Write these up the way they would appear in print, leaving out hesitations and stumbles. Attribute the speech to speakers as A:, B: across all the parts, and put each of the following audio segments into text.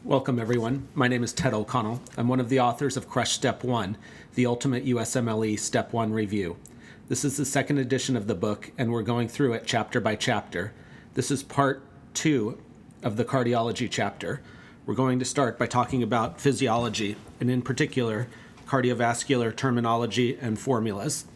A: Welcome, everyone. My name is Ted O'Connell. I'm one of the authors of Crush Step 1, the Ultimate USMLE Step 1 Review. This is the second edition of the book, and we're going through it chapter by chapter. This is part 2 of the cardiology chapter. We're going to start by talking about physiology, and in particular, cardiovascular terminology and formulas.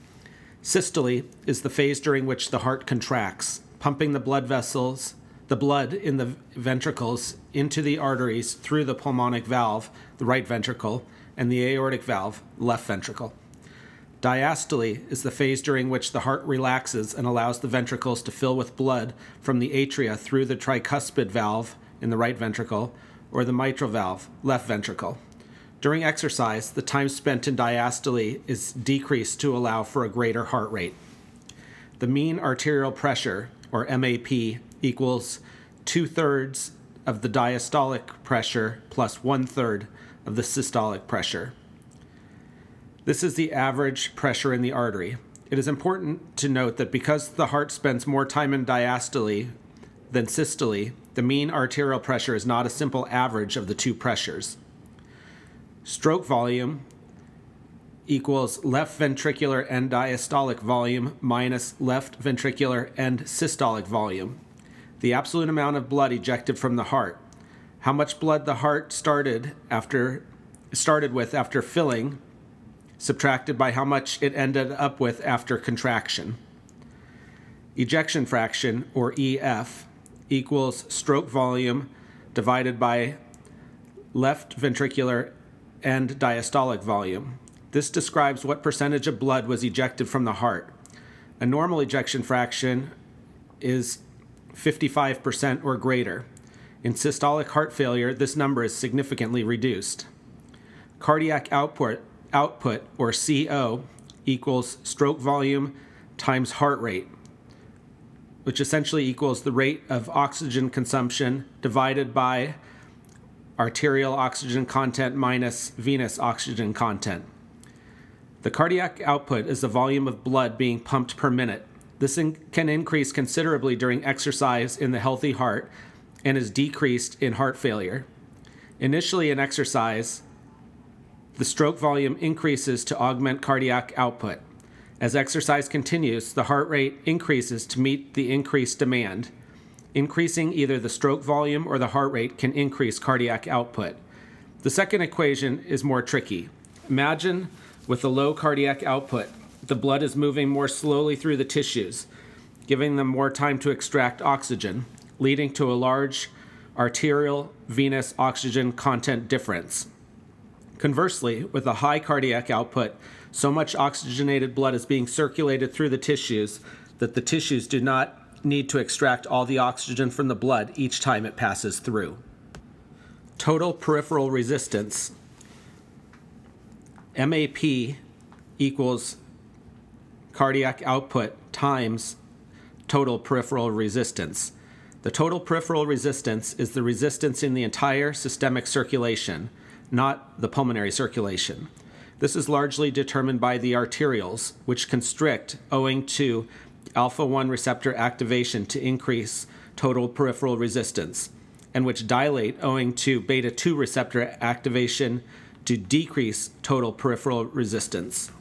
A: Systole is the phase during which the heart contracts, pumping the blood in the ventricles into the arteries through the pulmonic valve, the right ventricle, and the aortic valve, left ventricle. Diastole is the phase during which the heart relaxes and allows the ventricles to fill with blood from the atria through the tricuspid valve in the right ventricle or the mitral valve, left ventricle. During exercise, the time spent in diastole is decreased to allow for a greater heart rate. The mean arterial pressure, or MAP, equals 2/3 of the diastolic pressure plus 1/3 of the systolic pressure. This is the average pressure in the artery. It is important to note that because the heart spends more time in diastole than systole, the mean arterial pressure is not a simple average of the two pressures. Stroke volume equals left ventricular end diastolic volume minus left ventricular end systolic volume. The absolute amount of blood ejected from the heart. How much blood the heart started with after filling, subtracted by how much it ended up with after contraction. Ejection fraction, or EF, equals stroke volume divided by left ventricular end diastolic volume. This describes what percentage of blood was ejected from the heart. A normal ejection fraction is 55% or greater. In systolic heart failure, this number is significantly reduced. Cardiac output, or CO, equals stroke volume times heart rate, which essentially equals the rate of oxygen consumption divided by arterial oxygen content minus venous oxygen content. The cardiac output is the volume of blood being pumped per minute. This can increase considerably during exercise in the healthy heart and is decreased in heart failure. Initially in exercise, the stroke volume increases to augment cardiac output. As exercise continues, the heart rate increases to meet the increased demand. Increasing either the stroke volume or the heart rate can increase cardiac output. The second equation is more tricky. Imagine with a low cardiac output, the blood is moving more slowly through the tissues, giving them more time to extract oxygen, leading to a large arterial-venous oxygen content difference. Conversely, with a high cardiac output, so much oxygenated blood is being circulated through the tissues that the tissues do not need to extract all the oxygen from the blood each time it passes through. Total peripheral resistance, MAP, equals cardiac output times total peripheral resistance. The total peripheral resistance is the resistance in the entire systemic circulation, not the pulmonary circulation. This is largely determined by the arterioles, which constrict owing to alpha-1 receptor activation to increase total peripheral resistance, and which dilate owing to beta-2 receptor activation to decrease total peripheral resistance.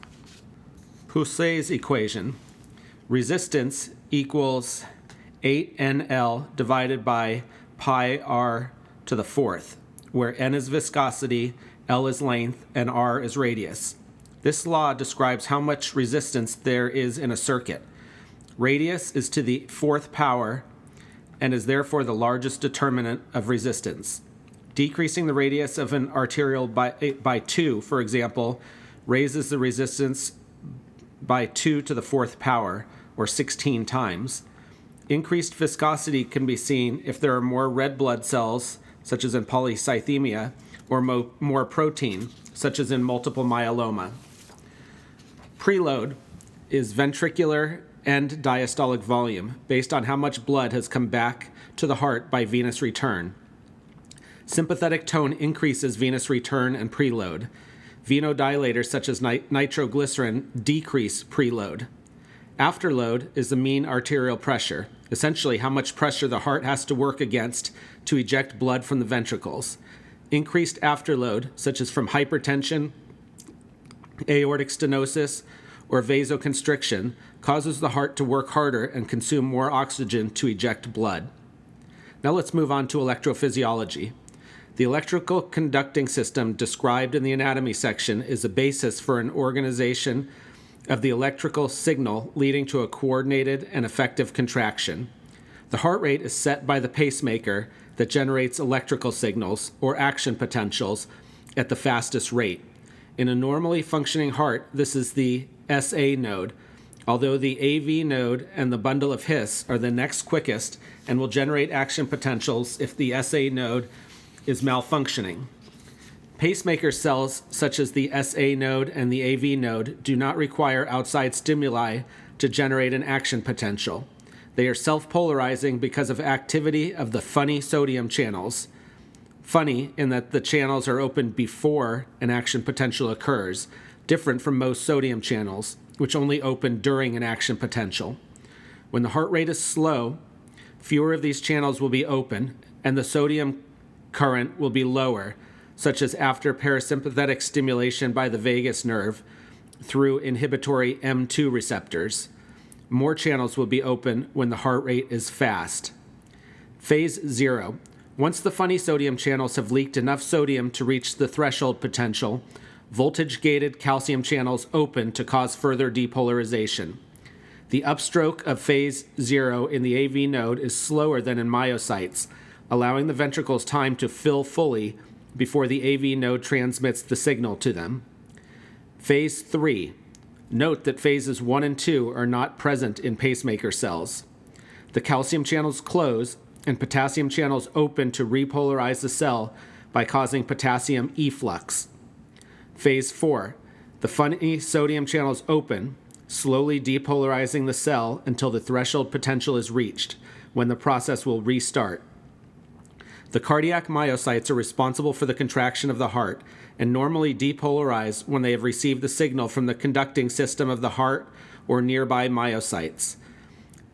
A: Poussin's equation. Resistance equals 8NL divided by pi r to the fourth, where n is viscosity, L is length, and r is radius. This law describes how much resistance there is in a circuit. Radius is to the fourth power and is therefore the largest determinant of resistance. Decreasing the radius of an arteriole by 2, for example, raises the resistance by 2 to the fourth power, or 16 times. Increased viscosity can be seen if there are more red blood cells, such as in polycythemia, or more protein, such as in multiple myeloma. Preload is ventricular end diastolic volume, based on how much blood has come back to the heart by venous return. Sympathetic tone increases venous return and preload. Venodilators such as nitroglycerin decrease preload. Afterload is the mean arterial pressure, essentially how much pressure the heart has to work against to eject blood from the ventricles. Increased afterload, such as from hypertension, aortic stenosis, or vasoconstriction, causes the heart to work harder and consume more oxygen to eject blood. Now let's move on to electrophysiology. The electrical conducting system described in the anatomy section is a basis for an organization of the electrical signal leading to a coordinated and effective contraction. The heart rate is set by the pacemaker that generates electrical signals or action potentials at the fastest rate. In a normally functioning heart, this is the SA node, although the AV node and the bundle of His are the next quickest and will generate action potentials if the SA node is malfunctioning. Pacemaker cells, such as the SA node and the AV node, do not require outside stimuli to generate an action potential. They are self-polarizing because of activity of the funny sodium channels. Funny in that the channels are open before an action potential occurs, different from most sodium channels, which only open during an action potential. When the heart rate is slow, fewer of these channels will be open, and the sodium current will be lower, such as after parasympathetic stimulation by the vagus nerve through inhibitory M2 receptors. More channels will be open when the heart rate is fast. Phase 0. Once the funny sodium channels have leaked enough sodium to reach the threshold potential, voltage-gated calcium channels open to cause further depolarization. The upstroke of phase 0 in the AV node is slower than in myocytes, allowing the ventricles time to fill fully before the AV node transmits the signal to them. Phase 3. Note that phases 1 and 2 are not present in pacemaker cells. The calcium channels close and potassium channels open to repolarize the cell by causing potassium efflux. Phase 4. The funny sodium channels open, slowly depolarizing the cell until the threshold potential is reached, when the process will restart. The cardiac myocytes are responsible for the contraction of the heart and normally depolarize when they have received the signal from the conducting system of the heart or nearby myocytes.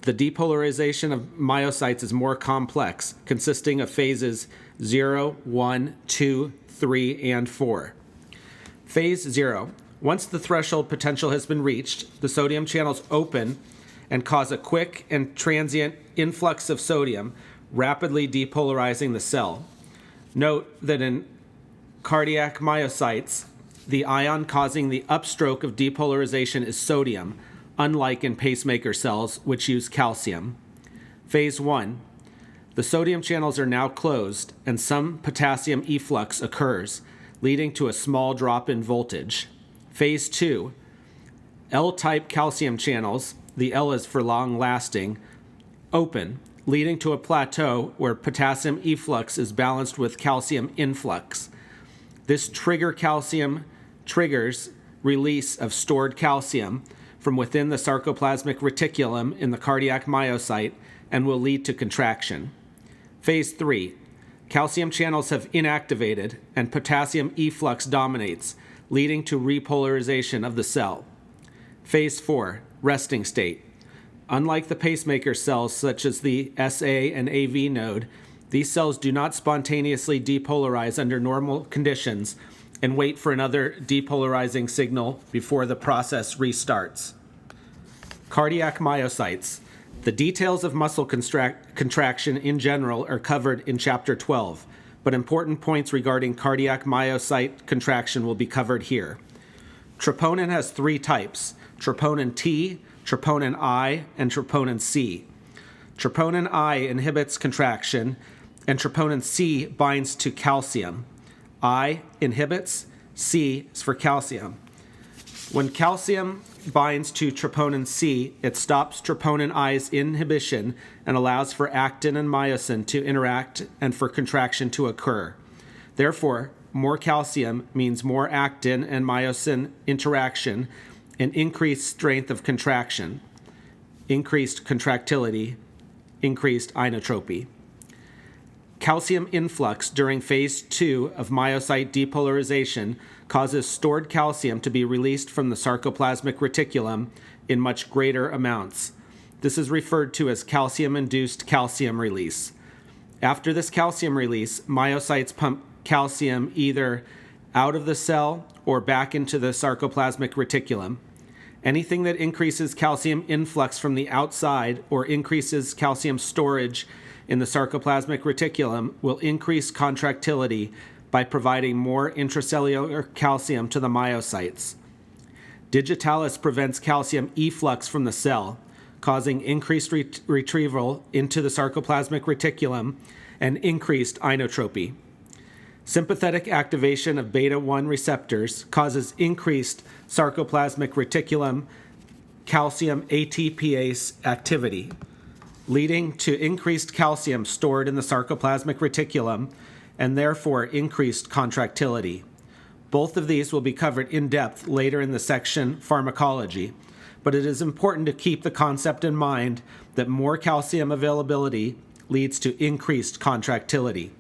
A: The depolarization of myocytes is more complex, consisting of phases 0, 1, 2, 3, and 4. Phase 0. Once the threshold potential has been reached, the sodium channels open and cause a quick and transient influx of sodium, rapidly depolarizing the cell. Note that in cardiac myocytes, the ion causing the upstroke of depolarization is sodium, unlike in pacemaker cells, which use calcium. Phase 1. The sodium channels are now closed, and some potassium efflux occurs, leading to a small drop in voltage. Phase 2. L-type calcium channels, the L is for long-lasting, open, leading to a plateau where potassium efflux is balanced with calcium influx. This triggers release of stored calcium from within the sarcoplasmic reticulum in the cardiac myocyte and will lead to contraction. Phase 3. Calcium channels have inactivated and potassium efflux dominates, leading to repolarization of the cell. Phase 4. Resting state. Unlike the pacemaker cells such as the SA and AV node, these cells do not spontaneously depolarize under normal conditions and wait for another depolarizing signal before the process restarts. Cardiac myocytes. The details of muscle contraction in general are covered in Chapter 12, but important points regarding cardiac myocyte contraction will be covered here. Troponin has 3 types: troponin T, troponin I, and troponin C. Troponin I inhibits contraction, and troponin C binds to calcium. I inhibits, C is for calcium. When calcium binds to troponin C, it stops troponin I's inhibition and allows for actin and myosin to interact and for contraction to occur. Therefore, more calcium means more actin and myosin interaction and increased strength of contraction, increased contractility, increased inotropy. Calcium influx during phase 2 of myocyte depolarization causes stored calcium to be released from the sarcoplasmic reticulum in much greater amounts. This is referred to as calcium-induced calcium release. After this calcium release, myocytes pump calcium either out of the cell or back into the sarcoplasmic reticulum. Anything that increases calcium influx from the outside or increases calcium storage in the sarcoplasmic reticulum will increase contractility by providing more intracellular calcium to the myocytes. Digitalis prevents calcium efflux from the cell, causing increased retrieval into the sarcoplasmic reticulum and increased inotropy. Sympathetic activation of beta-1 receptors causes increased sarcoplasmic reticulum calcium ATPase activity, leading to increased calcium stored in the sarcoplasmic reticulum and therefore increased contractility. Both of these will be covered in depth later in the section Pharmacology, but it is important to keep the concept in mind that more calcium availability leads to increased contractility.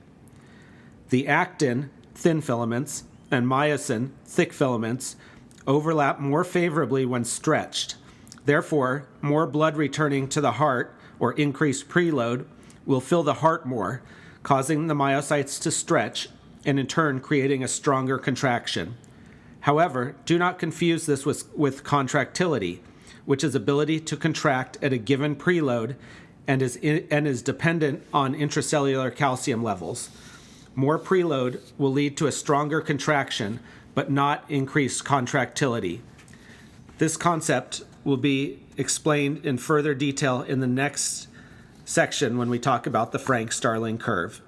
A: The actin, thin filaments, and myosin, thick filaments, overlap more favorably when stretched. Therefore, more blood returning to the heart or increased preload will fill the heart more, causing the myocytes to stretch and in turn creating a stronger contraction. However, do not confuse this with contractility, which is ability to contract at a given preload and is dependent on intracellular calcium levels. More preload will lead to a stronger contraction, but not increased contractility. This concept will be explained in further detail in the next section when we talk about the Frank-Starling curve.